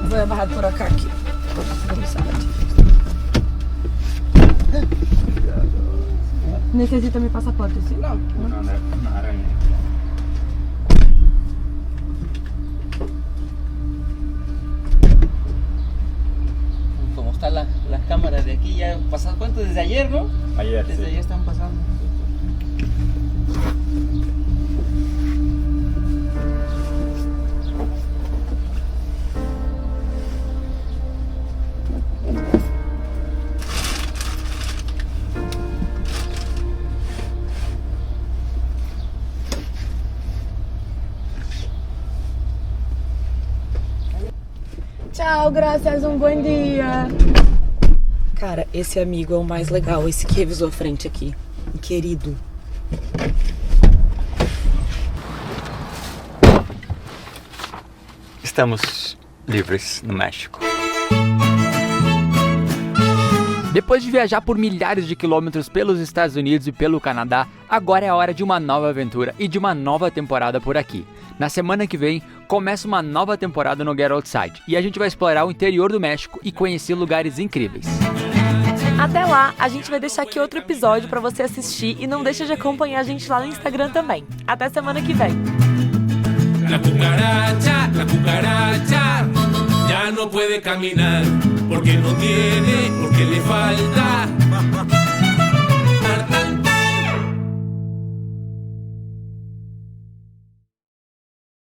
Voy a bajar por acá aquí. Necesita mi pasaporte, ¿sí? No. Como están las cámaras de aquí, ya pasan cuánto desde ayer, ¿no? Ayer, desde ayer están pasando. Tchau, graças, bom dia. Cara, esse amigo é o mais legal, esse que revisou a frente aqui. Querido. Estamos livres no México. Depois de viajar por milhares de quilômetros pelos Estados Unidos e pelo Canadá, agora é a hora de uma nova aventura e de uma nova temporada por aqui. Na semana que vem, começa uma nova temporada no Get Outside e a gente vai explorar o interior do México e conhecer lugares incríveis. Até lá, a gente vai deixar aqui outro episódio pra você assistir e não deixa de acompanhar a gente lá no Instagram também. Até semana que vem. La cucaracha ya no puede caminar porque no tiene, porque le falta